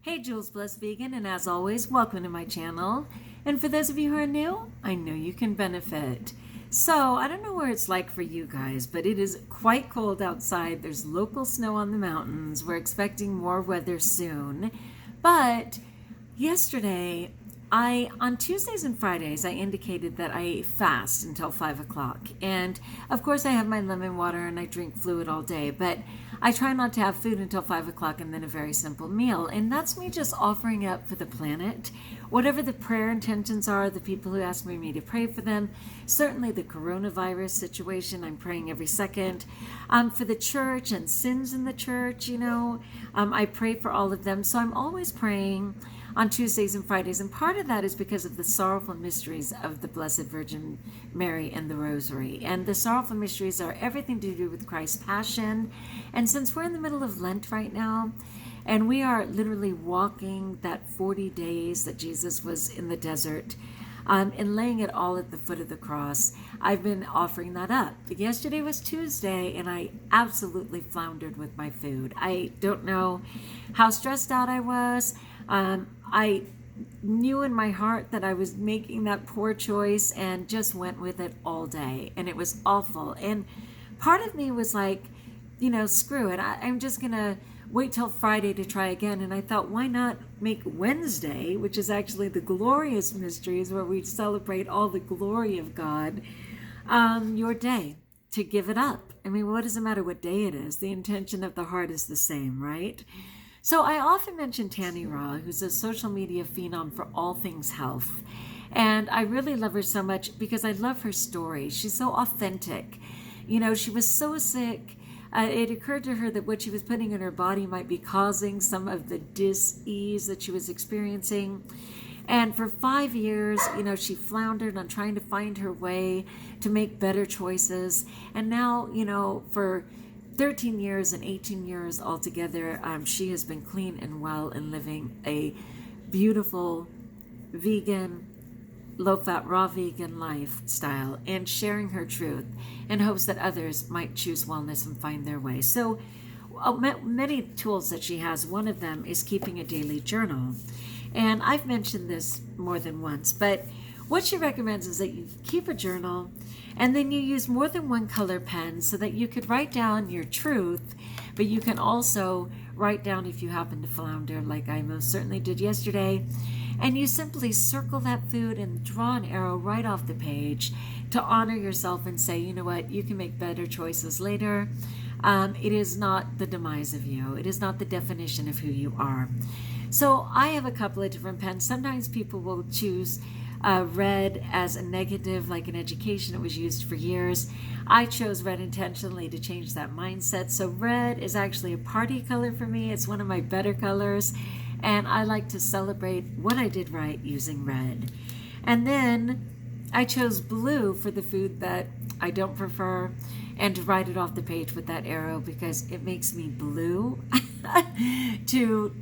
Hey, Jules Blessed Vegan, and as always, welcome to my channel. And for those of you who are new, I know you can benefit. So, I don't know where it's like for you guys, but it is quite cold outside. There's local snow on the mountains. We're expecting more weather soon. But yesterday, on Tuesdays and Fridays, I indicated that I fast until 5 o'clock. And of course, I have my lemon water and I drink fluid all day, but I try not to have food until 5 o'clock and then a very simple meal. And that's me just offering up for the planet, whatever the prayer intentions are, the people who ask me to pray for them. Certainly the coronavirus situation, I'm praying every second. For the church and sins in the church, I pray for all of them. So I'm always praying on Tuesdays and Fridays, and part of that is because of the sorrowful mysteries of the Blessed Virgin Mary and the Rosary. And the sorrowful mysteries are everything to do with Christ's Passion. And since we're in the middle of Lent right now, and we are literally walking that 40 days that Jesus was in the desert, and laying it all at the foot of the cross, I've been offering that up. Yesterday was Tuesday, and I absolutely floundered with my food. I don't know how stressed out I was. I knew in my heart that I was making that poor choice and just went with it all day. And it was awful. And part of me was like, screw it. I'm just going to wait till Friday to try again. And I thought, why not make Wednesday, which is actually the glorious mysteries where we celebrate all the glory of God, your day to give it up. I mean, what does it matter what day it is? The intention of the heart is the same, right? So I often mention Tannyraw, who's a social media phenom for all things health. And I really love her so much because I love her story. She's so authentic. She was so sick. It occurred to her that what she was putting in her body might be causing some of the dis-ease that she was experiencing. And for 5 years, she floundered on trying to find her way to make better choices. And now, for 13 years and 18 years altogether, she has been clean and well and living a beautiful vegan, low-fat, raw vegan lifestyle and sharing her truth in hopes that others might choose wellness and find their way. So many tools that she has, one of them is keeping a daily journal. And I've mentioned this more than once, but what she recommends is that you keep a journal and then you use more than one color pen so that you could write down your truth, but you can also write down if you happen to flounder, like I most certainly did yesterday. And you simply circle that food and draw an arrow right off the page to honor yourself and say, you know what, you can make better choices later. It is not the demise of you. It is not the definition of who you are. So I have a couple of different pens. Sometimes people will choose red as a negative, like in education, it was used for years. I chose red intentionally to change that mindset. So red is actually a party color for me. It's one of my better colors. And I like to celebrate what I did right using red. And then I chose blue for the food that I don't prefer and to write it off the page with that arrow because it makes me blue to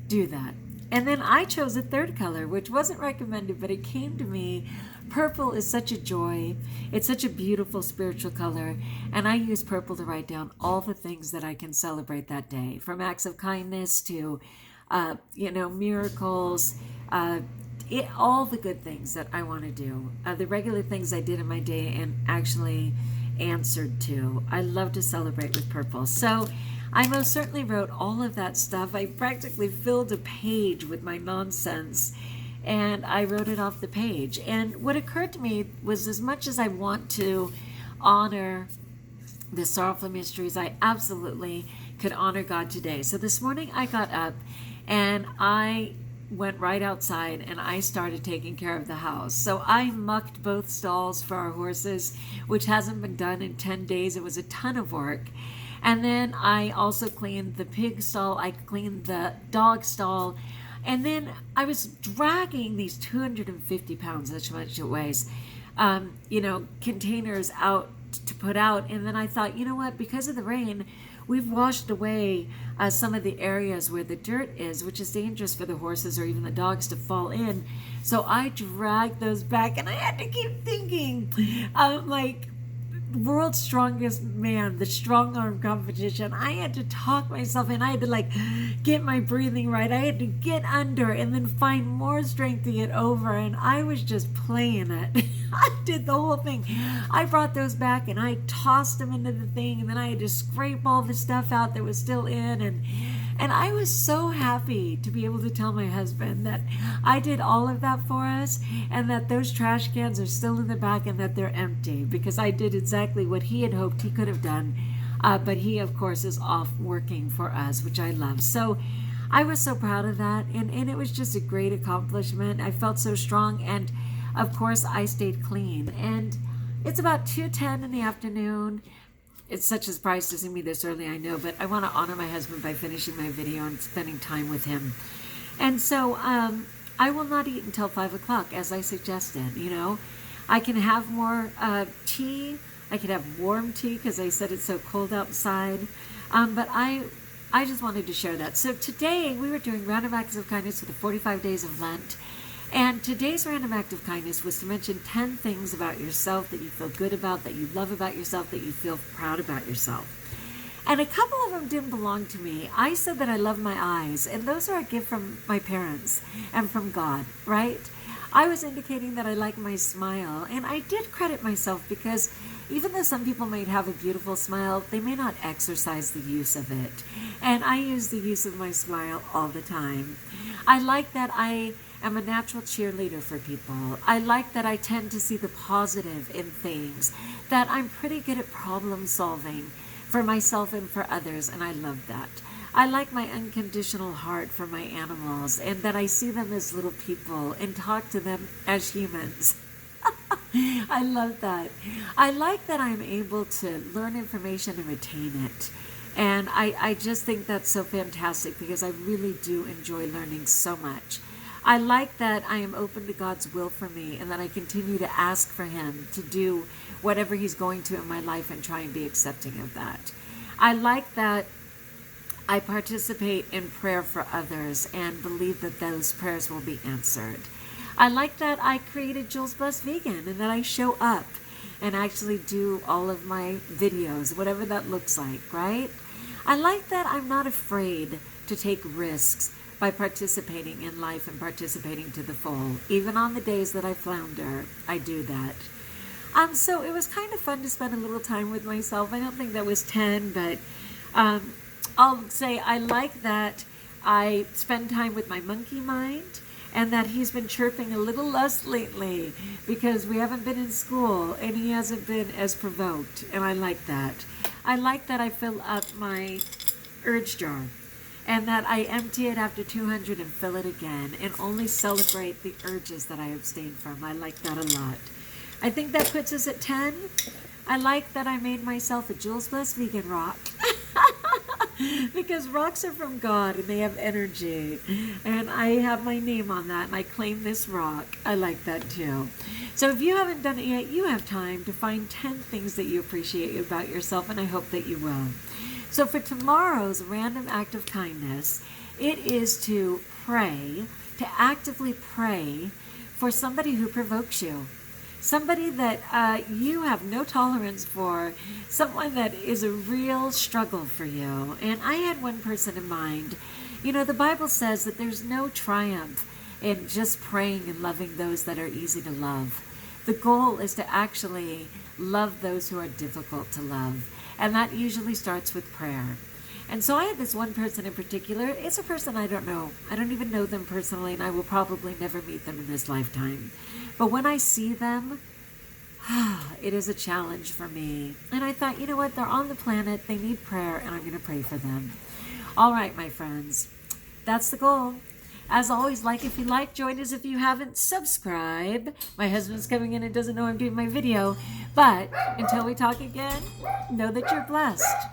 do that. And then I chose a third color, which wasn't recommended, but it came to me. Purple is such a joy. It's such a beautiful spiritual color. And I use purple to write down all the things that I can celebrate that day, from acts of kindness to, miracles, all the good things that I want to do, the regular things I did in my day and actually answered to. I love to celebrate with purple. So I most certainly wrote all of that stuff. I practically filled a page with my nonsense and I wrote it off the page. And what occurred to me was, as much as I want to honor the sorrowful mysteries, I absolutely could honor God today. So this morning I got up and I went right outside and I started taking care of the house. So I mucked both stalls for our horses, which hasn't been done in 10 days. It was a ton of work. And then I also cleaned the pig stall. I cleaned the dog stall. And then I was dragging these 250 pounds, that's how much it weighs, containers out to put out. And then I thought, you know what, because of the rain, we've washed away some of the areas where the dirt is, which is dangerous for the horses or even the dogs to fall in. So I dragged those back and I had to keep thinking, world's strongest man, the strong arm competition. I had to talk myself in. I had to like get my breathing right. I had to get under and then find more strength to get over. And I was just playing it. I did the whole thing. I brought those back and I tossed them into the thing. And then I had to scrape all the stuff out that was still in. And I was so happy to be able to tell my husband that I did all of that for us and that those trash cans are still in the back and that they're empty, because I did exactly what he had hoped he could have done. But he, of course, is off working for us, which I love. So I was so proud of that. And it was just a great accomplishment. I felt so strong. And, of course, I stayed clean. And it's about 2:10 in the afternoon. It's such a surprise to see me this early, I know, but I want to honor my husband by finishing my video and spending time with him. And so I will not eat until 5 o'clock, as I suggested. You know, I can have more tea. I can have warm tea because I said it's so cold outside. But I just wanted to share that. So today we were doing random acts of kindness for the 45 days of Lent. And today's random act of kindness was to mention 10 things about yourself that you feel good about, that you love about yourself, that you feel proud about yourself. And a couple of them didn't belong to me. I said that I love my eyes, and those are a gift from my parents and from God, right? I was indicating that I like my smile, and I did credit myself because even though some people might have a beautiful smile, they may not exercise the use of it. And I use the use of my smile all the time. I like that I am a natural cheerleader for people. I like that I tend to see the positive in things, that I'm pretty good at problem solving for myself and for others, and I love that. I like my unconditional heart for my animals, and that I see them as little people and talk to them as humans. I love that. I like that I'm able to learn information and retain it. And I just think that's so fantastic because I really do enjoy learning so much. I like that I am open to God's will for me and that I continue to ask for Him to do whatever He's going to in my life and try and be accepting of that. I like that I participate in prayer for others and believe that those prayers will be answered. I like that I created JulesBlessedVegan and that I show up and actually do all of my videos, whatever that looks like, right? I like that I'm not afraid to take risks by participating in life and participating to the full. Even on the days that I flounder, I do that. So it was kind of fun to spend a little time with myself. I don't think that was 10, but I'll say I like that I spend time with my monkey mind and that he's been chirping a little less lately because we haven't been in school and he hasn't been as provoked, and I like that. I like that I fill up my urge jar and that I empty it after 200 and fill it again and only celebrate the urges that I abstain from. I like that a lot. I think that puts us at 10. I like that I made myself a JulesBlessedVegan rock because rocks are from God and they have energy, and I have my name on that and I claim this rock. I like that too. So if you haven't done it yet, you have time to find 10 things that you appreciate about yourself, and I hope that you will. So for tomorrow's random act of kindness, it is to pray, to actively pray for somebody who provokes you. Somebody that you have no tolerance for, someone that is a real struggle for you. And I had one person in mind. You know, the Bible says that there's no triumph in just praying and loving those that are easy to love. The goal is to actually love those who are difficult to love. And that usually starts with prayer. And so I had this one person in particular. It's a person I don't know. I don't even know them personally, and I will probably never meet them in this lifetime. But when I see them, it is a challenge for me. And I thought, you know what? They're on the planet. They need prayer, and I'm going to pray for them. All right, my friends. That's the goal. As always, like if you like, join us if you haven't, subscribe. My husband's coming in and doesn't know I'm doing my video. But until we talk again, know that you're blessed.